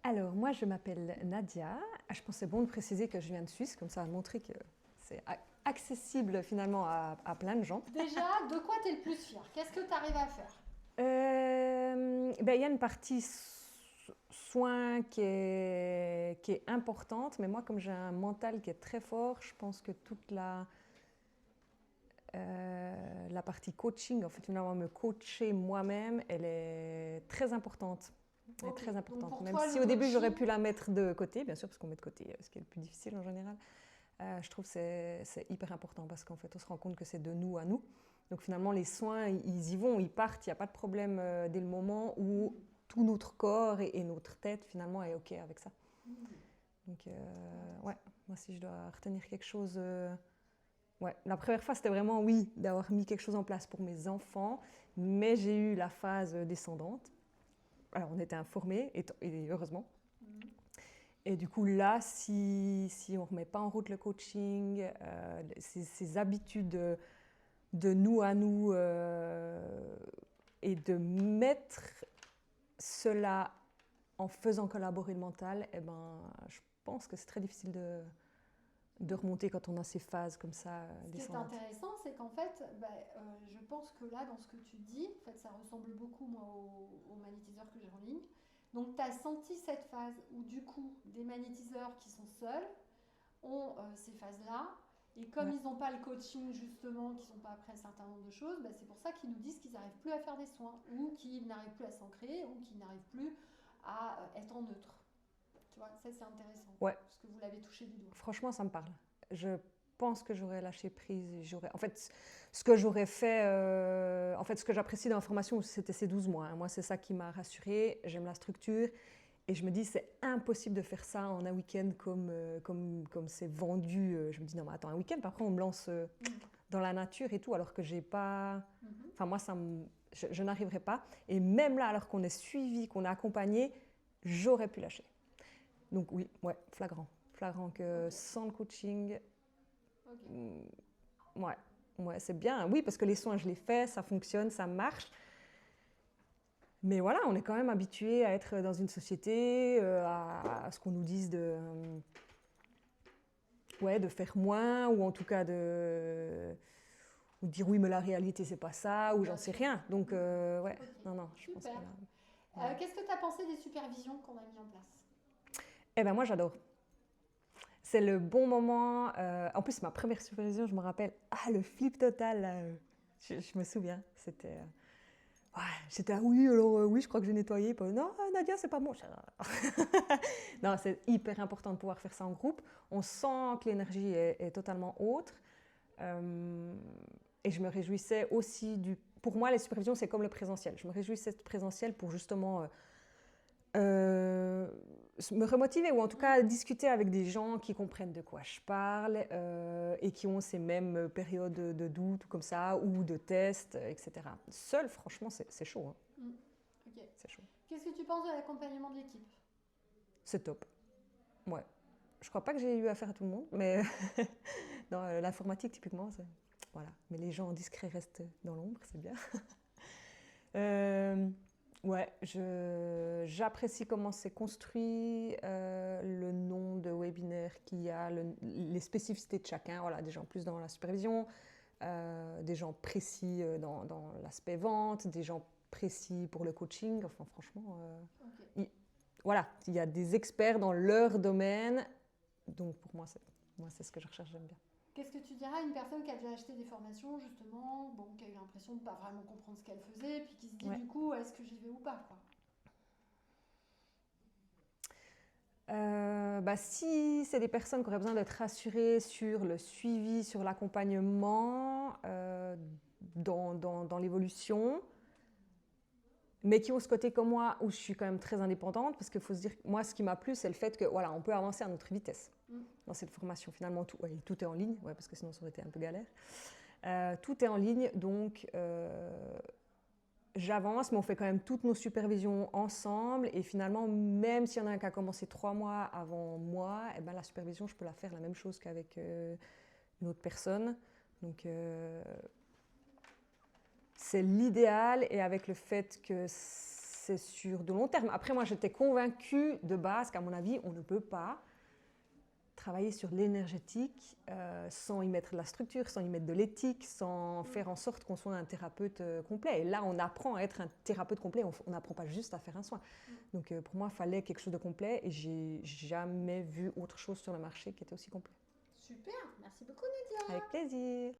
Alors, moi, je m'appelle Nadia. Je pense que c'est bon de préciser que je viens de Suisse, comme ça, à montrer que c'est accessible finalement à plein de gens. Déjà, de quoi tu es le plus fier? Qu'est-ce que tu arrives à faire? Il y a une partie soin qui est importante, mais moi, comme j'ai un mental qui est très fort, je pense que toute la partie coaching, en fait, finalement, me coacher moi-même, elle est très importante. Elle est Ok, très donc importante. pour Même toi, le si au début, j'aurais coaching, pu la mettre de côté, bien sûr, parce qu'on met de côté ce qui est le plus difficile en général. Je trouve que c'est hyper important parce qu'en fait, on se rend compte que c'est de nous à nous. Donc finalement, les soins, ils y vont, ils partent, il n'y a pas de problème dès le moment où tout notre corps et notre tête, finalement, est OK avec ça. Donc, ouais, moi, si je dois retenir quelque chose... ouais, la première fois, c'était vraiment, oui, d'avoir mis quelque chose en place pour mes enfants, mais j'ai eu la phase descendante. Alors, on était informés, et heureusement. Et du coup, là, si on ne remet pas en route le coaching, ces habitudes de nous à nous, et de mettre cela en faisant collaborer le mental, eh ben, je pense que c'est très difficile de remonter quand on a ces phases comme ça ce qui est descendantes. intéressant, c'est qu'en fait, je pense que là, dans ce que tu dis, en fait, ça ressemble beaucoup, moi, aux magnétiseurs que j'ai en ligne. Donc, tu as senti cette phase où, du coup, des magnétiseurs qui sont seuls ont ces phases-là. Et comme Ouais. ils n'ont pas le coaching, justement, qui ne sont pas après un certain nombre de choses, bah, c'est pour ça qu'ils nous disent qu'ils n'arrivent plus à faire des soins, ou qu'ils n'arrivent plus à s'ancrer, ou qu'ils n'arrivent plus à être en neutre. Tu vois, ça c'est intéressant, Ouais, parce que vous l'avez touché du doigt. franchement, ça me parle. Je pense que j'aurais lâché prise. En fait, ce que j'aurais fait, en fait, ce que j'apprécie dans la formation, c'était ces 12 mois. Hein. Moi, c'est ça qui m'a rassurée. J'aime la structure. Et je me dis, c'est impossible de faire ça en un week-end comme c'est vendu. Je me dis, non, mais attends, un week-end, après, on me lance dans la nature et tout, alors que j'ai pas. Enfin, moi, je n'arriverai pas. Et même là, alors qu'on est suivi, qu'on est accompagné, j'aurais pu lâcher. Donc, oui, ouais, flagrant. Flagrant que Ok, sans le coaching, ok. ouais, ouais, c'est bien. Oui, parce que les soins, je les fais, ça fonctionne, ça marche. Mais voilà, on est quand même habitué à être dans une société, à ce qu'on nous dise ouais, de faire moins, ou en tout cas ou de dire oui, mais la réalité, c'est pas ça, ou j'en Bien sais sûr. rien. Donc, ouais, Ok, non, je pense que super. là. Voilà. Qu'est-ce que tu as pensé des supervisions qu'on a mis en place? Eh ben, moi, j'adore. C'est le bon moment. En plus, ma première supervision, je me rappelle, le flip total, là, je me souviens. Ouais, j'étais oui, alors oui, je crois que j'ai nettoyé. Puis, non, Nadia, c'est pas bon. Non, c'est hyper important de pouvoir faire ça en groupe. On sent que l'énergie est totalement autre. Et je me réjouissais aussi du. Pour moi, les supervisions, c'est comme le présentiel. Je me réjouissais de présentiel pour justement euh, me remotiver ou en tout cas discuter avec des gens qui comprennent de quoi je parle et qui ont ces mêmes périodes de doute ou comme ça ou de tests, etc. Seul, franchement, c'est chaud. Hein. Ok. C'est chaud. Qu'est-ce que tu penses de l'accompagnement de l'équipe? C'est top. Ouais. Je crois pas que j'ai eu affaire à tout le monde, mais dans l'informatique, typiquement, voilà. Mais les gens discrets restent dans l'ombre, c'est bien. Euh, ouais, j'apprécie comment c'est construit, le nom de webinaire qu'il y a, les spécificités de chacun. Voilà, des gens plus dans la supervision, des gens précis dans l'aspect vente, des gens précis pour le coaching. Enfin, franchement, Ok. voilà, il y a des experts dans leur domaine. Donc pour moi, c'est ce que je recherche, j'aime bien. Qu'est-ce que tu diras à une personne qui a déjà acheté des formations, justement, bon, qui a eu l'impression de ne pas vraiment comprendre ce qu'elle faisait, puis qui se dit Ouais. du coup, est-ce que j'y vais ou pas, quoi? Si c'est des personnes qui auraient besoin d'être rassurées sur le suivi, sur l'accompagnement dans l'évolution, mais qui ont ce côté comme moi où je suis quand même très indépendante, parce qu'il faut se dire, moi, ce qui m'a plu, c'est le fait que voilà, on peut avancer à notre vitesse dans cette formation. Finalement, tout est en ligne, ouais, parce que sinon ça aurait été un peu galère. Tout est en ligne, donc j'avance, mais on fait quand même toutes nos supervisions ensemble. Et finalement, même s'il y en a un qui a commencé 3 mois avant moi, eh ben, la supervision, je peux la faire la même chose qu'avec une autre personne. Donc, c'est l'idéal. Et avec le fait que c'est sur de long terme. Après, moi, j'étais convaincue de base qu'à mon avis, on ne peut pas travailler sur l'énergétique sans y mettre de la structure, sans y mettre de l'éthique, sans faire en sorte qu'on soit un thérapeute complet. Et là, on apprend à être un thérapeute complet, on n'apprend pas juste à faire un soin. Donc pour moi, il fallait quelque chose de complet et j'ai jamais vu autre chose sur le marché qui était aussi complet. Super, merci beaucoup Nadia. Avec plaisir.